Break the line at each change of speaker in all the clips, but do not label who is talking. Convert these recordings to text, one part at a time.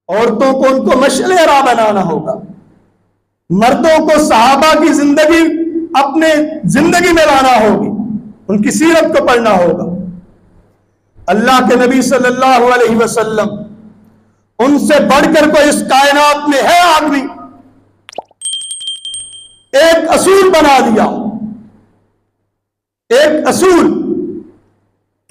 औरतों को उनको मशअल-ए-राह बनाना होगा, मर्दों को सहाबा की जिंदगी अपने जिंदगी में लाना होगी, उनकी सीरत को पढ़ना होगा। अल्लाह के नबी सल्लल्लाहु अलैहि वसल्लम, उनसे बढ़कर कोई इस कायनात में है आदमी, एक असूल बना दिया, एक असूल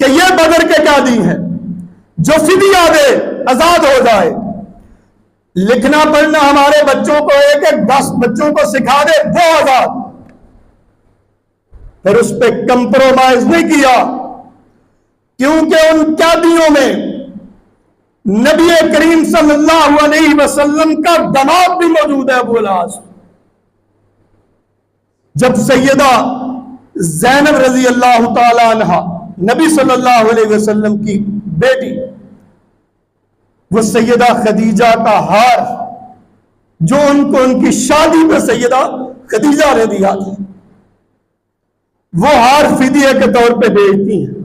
कि यह बदर के कादी है, जो फिदिया दे आजाद हो जाए। लिखना पढ़ना हमारे बच्चों को, एक एक 10 बच्चों को सिखा दे, वो आजाद। फिर उस पर कंप्रोमाइज नहीं किया, क्योंकि उन कैदियों में नबी करीम सल्लल्लाहु अलैहि वसल्लम का दमाद भी मौजूद है, अबू अल-आस। जब सैयदा ज़ैनब रजी अल्लाह तआला अन्हा, नबी सल्लल्लाहु अलैहि वसल्लम की बेटी, वो सैयदा खदीजा का हार जो उनको उनकी शादी में सैयदा खदीजा ने दिया था, वो हार फिदिया के तौर पे बेचती हैं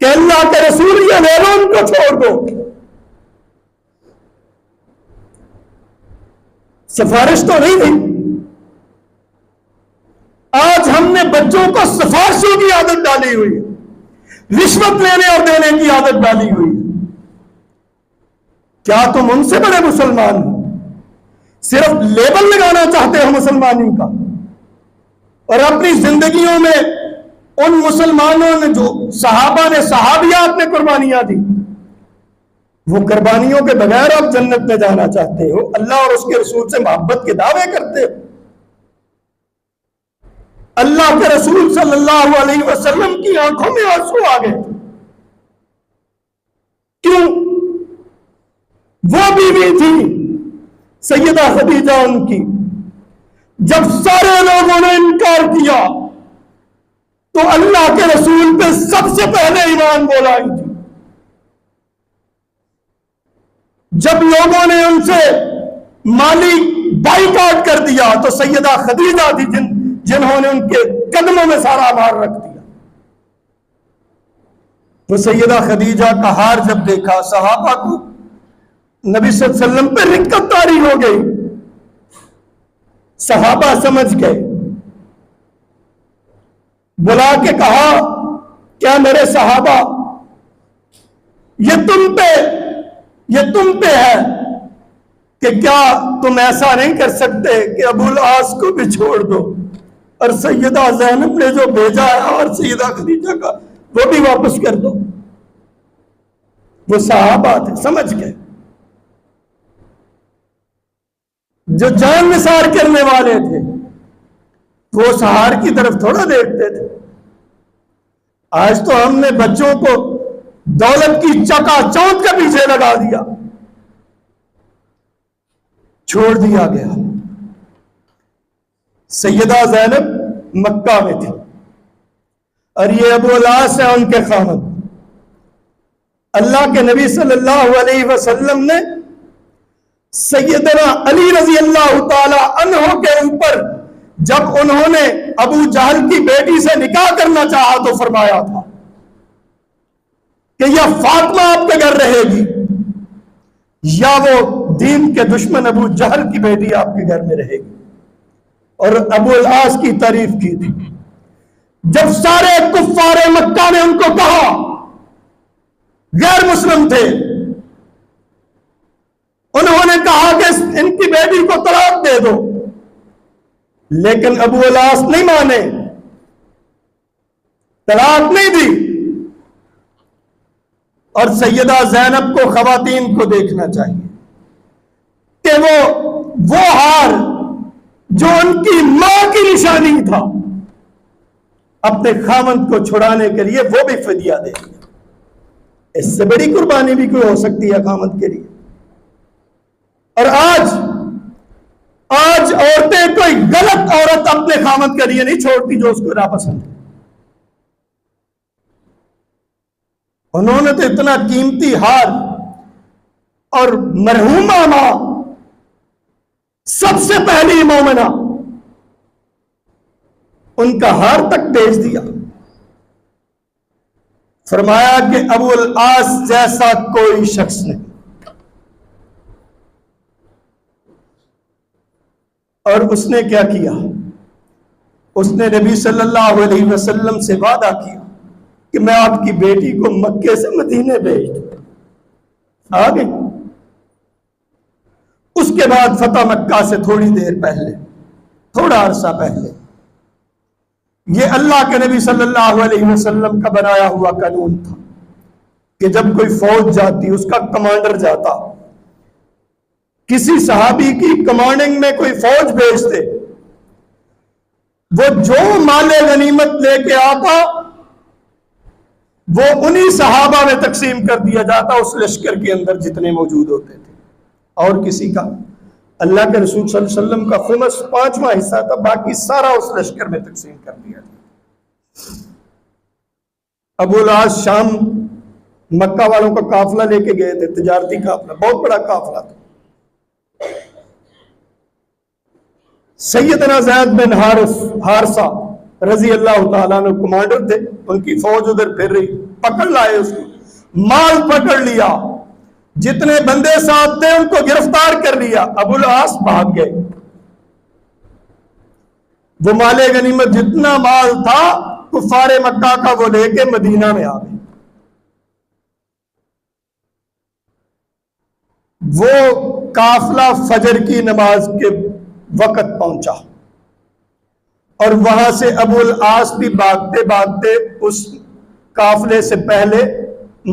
कि अल्लाह के रसूल ये ले लो, उनको छोड़ दो। सिफारिश तो नहीं थी। आज हमने बच्चों को सिफारिशों की आदत डाली हुई है, रिश्वत लेने और देने की आदत डाली हुई है। क्या तुम उनसे बड़े मुसलमान हो? सिर्फ लेबल लगाना चाहते हो मुसलमानी का, और अपनी जिंदगियों में उन मुसलमानों ने, जो सहाबा ने, सहाबियात ने कुर्बानियां दी, वो कुर्बानियों के बगैर आप जन्नत में जाना चाहते हो, अल्लाह और उसके रसूल से मोहब्बत के दावे करते हो। अल्लाह के रसूल सल्लल्लाहु अलैहि वसल्लम की आंखों में आंसू आ गए। क्यों? वो बीवी थी सैयदा खदीजा उनकी, जब सारे लोगों ने इनकार किया तो अल्लाह के रसूल पे सबसे पहले ईमान बोलाई थी। जब लोगों ने उनसे माली बाइकआउट कर दिया तो सैयदा खदीजा थी जिन्होंने उनके कदमों में सारा मार रख दिया। तो सैयदा खदीजा का हार जब देखा, सहाबा को नबी सल्लल्लाहु अलैहि वसल्लम पे रिक्कत तारी हो गई। सहाबा समझ गए, बुला के कहा, क्या मेरे सहाबा, ये तुम पे है कि क्या तुम ऐसा नहीं कर सकते कि अबुल आस को भी छोड़ दो, और सैयदा ज़ैनब ने जो भेजा है और सैयदा खदीजा का वो भी वापस कर दो। वो सहाबा थे, समझ गए, जो जान निसार करने वाले थे, वो सहार की तरफ थोड़ा देखते थे। आज तो हमने बच्चों को दौलत की चकाचौंध के पीछे लगा दिया, छोड़ दिया गया। सैयदा ज़ैनब मक्का में थी और ये अबू अल-आस है उनके खामद। अल्लाह के नबी सल्लल्लाहु अलैहि वसल्लम ने सैयदना अली रजी अल्लाह ताला अन्हो के ऊपर जब उन्होंने अबू जहल की बेटी से निकाह करना चाहा तो फरमाया था कि या फातिमा आपके घर रहेगी या वो दीन के दुश्मन अबू जहल की बेटी आपके घर में रहेगी। और अबू अल-आस की तारीफ की थी। जब सारे कुफ्फारे मक्का ने उनको कहा, गैर मुस्लिम थे, उन्होंने कहा कि इनकी बेटी को तलाक दे दो, लेकिन अबू अल-आस नहीं माने, तलाक नहीं दी। और सैयदा ज़ैनब को, खवातीन को देखना चाहिए कि वो हार जो उनकी मां की निशानी था, अपने खामंद को छुड़ाने के लिए वो भी फिदिया दे दिया। इससे बड़ी कुर्बानी भी कोई हो सकती है खामंद के लिए। और आज औरतें कोई गलत औरत अपने खामंद के लिए नहीं छोड़ती जो उसको नापसंद है। उन्होंने तो इतना कीमती हार, और मरहूमा मां सबसे पहली मोमिना, उनका हार तक बेच दिया। फरमाया कि अबू अल-आस जैसा कोई शख्स नहीं, और उसने क्या किया, उसने नबी सल्लल्लाहु अलैहि वसल्लम से वादा किया कि मैं आपकी बेटी को मक्के से मदीने भेज दूं। आ गई। उसके बाद फतह मक्का से थोड़ी देर पहले, थोड़ा अरसा पहले, ये अल्लाह के नबी सल्लल्लाहु अलैहि वसल्लम का बनाया हुआ कानून था कि जब कोई फौज जाती, उसका कमांडर जाता, किसी सहाबी की कमांडिंग में कोई फौज भेजते, वो जो माले गनीमत लेके आता वो उन्हीं सहाबा में तकसीम कर दिया जाता, उस लश्कर के अंदर जितने मौजूद होते थे। और किसी का, अल्लाह के रसूल सल्लल्लाहु अलैहि वसल्लम का खुमस 5वां हिस्सा था, बाकी सारा उस लश्कर में तकसीम कर दिया था। अबुल आस शाम मक्का वालों का काफिला लेके गए थे, तिजारती काफिला, बहुत बड़ा काफिला था। सैयदना ज़ैद बिन हारसा रजी अल्लाह ताला अन्हु कमांडर थे, उनकी फौज उधर फिर रही, पकड़ लाए उसको, माल पकड़ लिया, जितने बंदे साथ थे उनको गिरफ्तार कर लिया। अबुल आस भाग गए। वो माले गनीमत जितना माल था कुफारे मक्का का वो लेके मदीना में आ गए। वो काफिला फजर की नमाज के वक्त पहुंचा और वहां से अबुल आस भी भागते भागते उस काफिले से पहले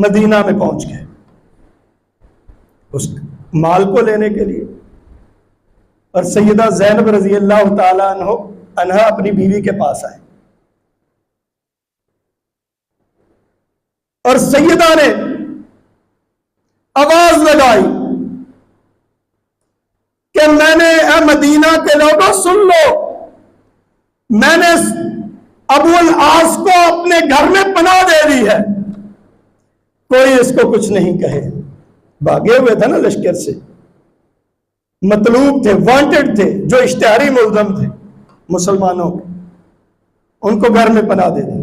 मदीना में पहुंच गए उस माल को लेने के लिए। और सैयदा ज़ैनब रजी अल्लाह ताला अन्हा अपनी बीवी के पास आए और सैयदा ने आवाज लगाई कि मैंने मदीना के लोगों सुन लो, मैंने अबुल आस को अपने घर में पनाह दे दी है, कोई इसको कुछ नहीं कहे। भागे हुए थे ना लश्कर से, मतलूब थे, वांटेड थे, जो इश्तिहारी मुल्ज़म थे मुसलमानों के, उनको घर में पनाह दे दी।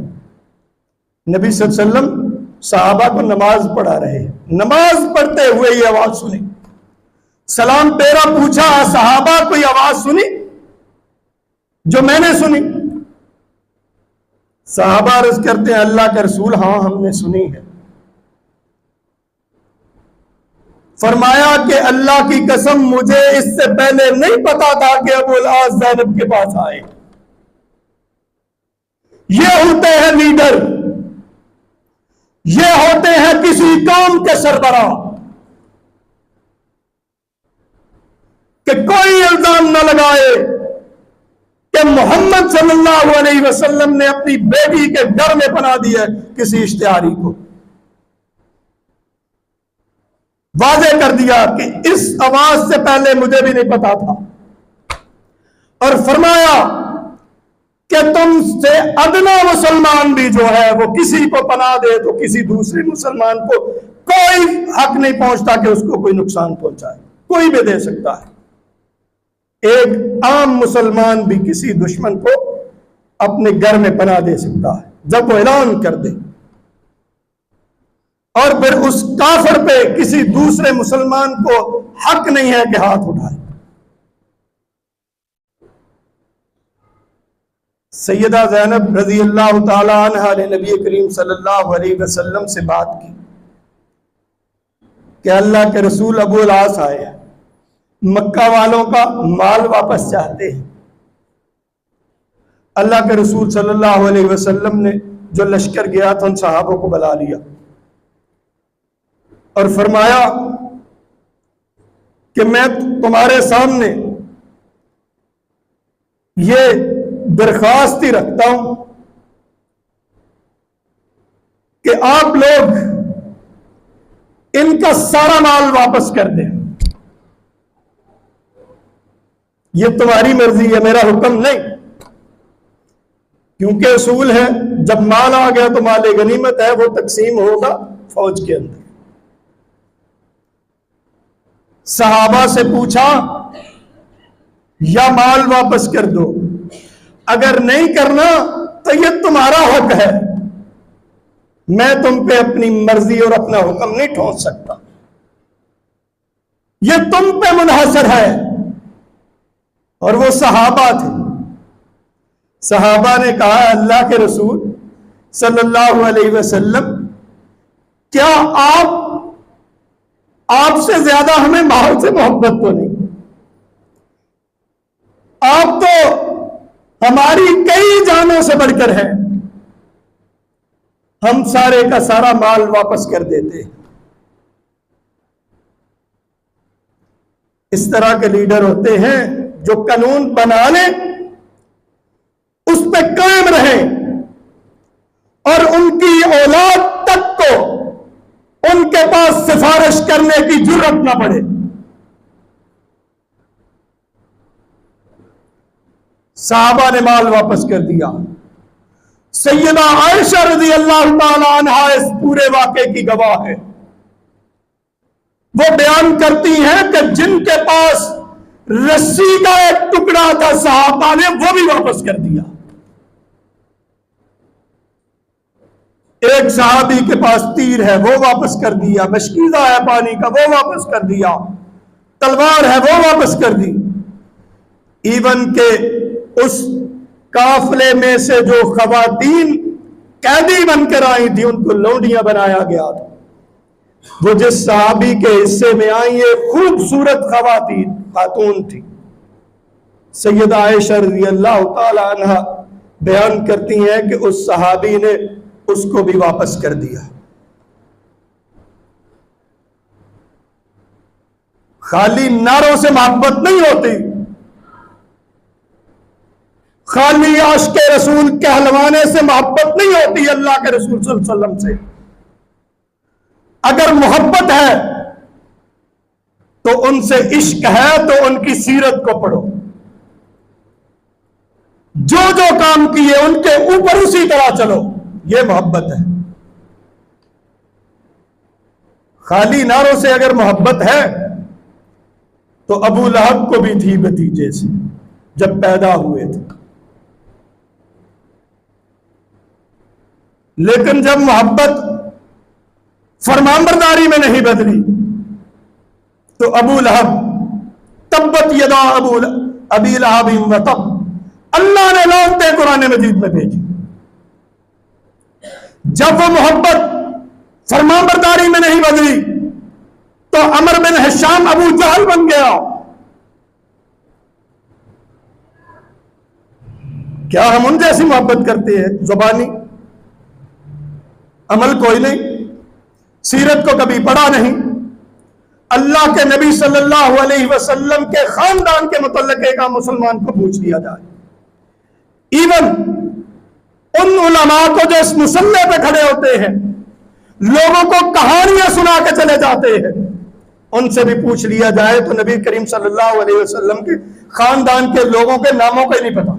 नबी सल्लल्लाहु अलैहि वसल्लम सहाबा को नमाज पढ़ा रहे, नमाज पढ़ते हुए ये आवाज सुनी, सलाम पेरा पूछा, सहाबा कोई आवाज सुनी जो मैंने सुनी? सहाबा अर्ज करते हैं अल्लाह के रसूल, हाँ हमने सुनी है। फरमाया कि अल्लाह की कसम मुझे इससे पहले नहीं पता था कि अबुल आस ज़ैनब के पास आए। ये होते हैं लीडर, ये होते हैं किसी कौम के सरबराह, कि कोई इल्जाम न लगाए कि मोहम्मद सल्लल्लाहु अलैहि वसल्लम ने अपनी बेटी के घर में पनाह दी है किसी इश्तिहारी को। वादे कर दिया कि इस आवाज से पहले मुझे भी नहीं पता था। और फरमाया कि तुमसे अदना मुसलमान भी जो है वो किसी को पनाह दे तो किसी दूसरे मुसलमान को कोई हक नहीं पहुंचता कि उसको कोई नुकसान पहुंचाए, कोई भी दे सकता है। एक आम मुसलमान भी किसी दुश्मन को अपने घर में पनाह दे सकता है जब वो ऐलान कर दे, और फिर उस काफिर पे किसी दूसरे मुसलमान को हक नहीं है कि हाथ उठाए। सैयदा ज़ैनब रज़ी अल्लाह ताला अन्हा ने नबी करीम सल्लल्लाहु अलैहि वसल्लम से बात की कि अल्लाह के रसूल अबुल आस आए हैं, मक्का वालों का माल वापस चाहते हैं। अल्लाह के रसूल सल्लल्लाहु अलैहि वसल्लम ने जो लश्कर गया था उन सहाबों को बुला लिया और फरमाया कि मैं तुम्हारे सामने ये दरख्वास्त ही रखता हूं कि आप लोग इनका सारा माल वापस कर दें। ये तुम्हारी मर्जी है, मेरा हुक्म नहीं, क्योंकि असूल है जब माल आ गया तो माल गनीमत है, वो तकसीम होगा फौज के अंदर। सहाबा से पूछा या माल वापस कर दो, अगर नहीं करना तो ये तुम्हारा हक है, मैं तुम पे अपनी मर्जी और अपना हुक्म नहीं ठोक सकता, ये तुम पे मुनहसर है। और वो सहाबा थे। सहाबा ने कहा, अल्लाह के रसूल सल्लल्लाहु अलैहि वसल्लम, क्या आपसे ज्यादा हमें माल से मोहब्बत तो नहीं? आप तो हमारी कई जानों से बढ़कर हैं, हम सारे का सारा माल वापस कर देते। इस तरह के लीडर होते हैं जो कानून बना लें, उस पर कायम रहे और उनकी औलाद तक को उनके पास सिफारिश करने की जरूरत ना पड़े। साहबा ने माल वापस कर दिया। सैयदा आयशा रज़ी अल्लाह ताला अन्हा इस पूरे वाक़े की गवाह है। वो बयान करती हैं कि जिनके पास रस्सी का एक टुकड़ा था, साहबा ने वो भी वापस कर दिया। एक सहाबी के पास तीर है, वो वापस कर दिया। मशकीज़ा है पानी का, वो वापस कर दिया। तलवार है, वो वापस कर दी। इवन के उस काफले में से जो खवातीन कैदी बनकर आई थी, उनको लौंडियां बनाया गया था। वो जिस सहाबी के हिस्से में आई, ये खूबसूरत खातून थी। सैयदा आयशा रज़ी अल्लाह ताला अन्हा बयान करती हैं कि उस सहाबी ने उसको भी वापस कर दिया। खाली नारों से मोहब्बत नहीं होती, खाली आशिक़े रसूल कहलवाने से मोहब्बत नहीं होती अल्लाह के रसूल सल्लल्लाहु अलैहि वसल्लम से। अगर मोहब्बत है तो उनसे इश्क है, तो उनकी सीरत को पढ़ो। जो जो काम किए उनके ऊपर उसी तरह चलो, यह मोहब्बत है। खाली नारों से अगर मोहब्बत है तो अबू लहब को भी थी भतीजे से जब पैदा हुए थे। लेकिन जब मोहब्बत फरमानबरदारी में नहीं बदली तो अबू लहब, तब्बत यदा अबी लहब व तब, अल्लाह ने लानतें कुरान मजीद में भेजी। जब वो मोहब्बत फरमानबरदारी में नहीं बदली तो अमर बिन हिशाम अबू जहल बन गया। क्या हम उन जैसी मोहब्बत करते हैं? जुबानी, अमल कोई नहीं, सीरत को कभी पढ़ा नहीं। अल्लाह के नबी सल्लल्लाहु अलैहि वसल्लम के खानदान के मुतल्लिक एक मुसलमान को पूछ लिया जाए। इवन उन उलमा को जो इस मुसल्ले पे खड़े होते हैं, लोगों को कहानियां सुना के चले जाते हैं, उनसे भी पूछ लिया जाए तो नबी करीम सल्लल्लाहु अलैहि वसल्लम के खानदान के लोगों के नामों का ही नहीं पता,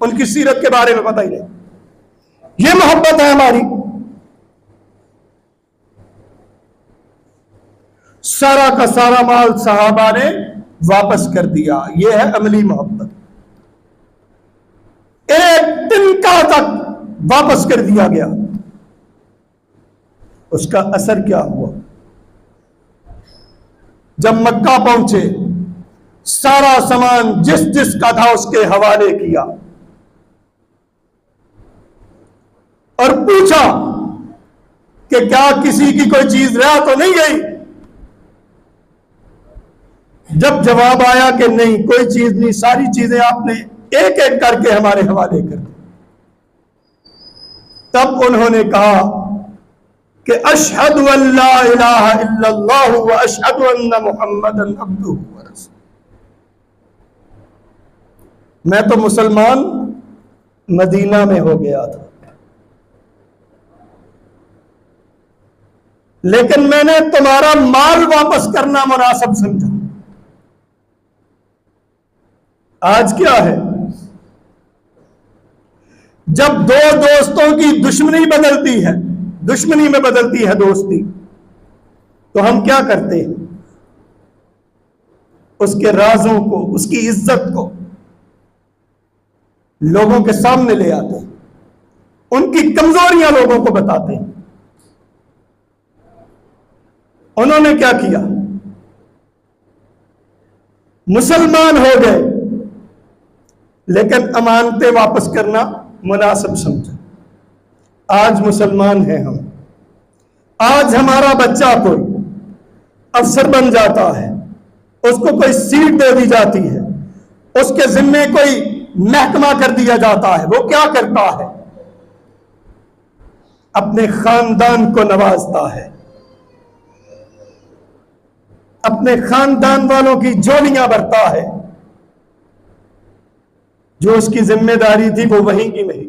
उनकी सीरत के बारे में पता ही नहीं। ये मोहब्बत है हमारी। सारा का सारा माल सहाबा ने वापस कर दिया। यह है अमली मोहब्बत। एक तिनका तक वापस कर दिया गया। उसका असर क्या हुआ? जब मक्का पहुंचे, सारा सामान जिस जिस का था उसके हवाले किया और पूछा कि क्या किसी की कोई चीज रह तो नहीं गई। जब जवाब आया कि नहीं, कोई चीज नहीं, सारी चीजें आपने एक एक करके हमारे हवाले कर दी, तब उन्होंने कहा कि अशहदु अल्ला इलाहा इल्लल्लाह व अशहदु अन्ना मुहम्मदन अब्दुहु व रसूलुहु। मैं तो मुसलमान मदीना में हो गया था, लेकिन मैंने तुम्हारा माल वापस करना मुनासिब समझा। आज क्या है? जब दो दोस्तों की दुश्मनी बदलती है, दुश्मनी में बदलती है दोस्ती, तो हम क्या करते हैं? उसके राजों को, उसकी इज्जत को लोगों के सामने ले आते हैं, उनकी कमजोरियां लोगों को बताते हैं। उन्होंने क्या किया? मुसलमान हो गए, लेकिन अमानतें वापस करना मुनासिब समझा। आज मुसलमान हैं हम, आज हमारा बच्चा कोई अफसर बन जाता है, उसको कोई सीट दे दी जाती है, उसके जिम्मे कोई महकमा कर दिया जाता है, वो क्या करता है? अपने खानदान को नवाजता है, अपने खानदान वालों की झोलियां भरता है। जो उसकी जिम्मेदारी थी वो वहीं की नहीं।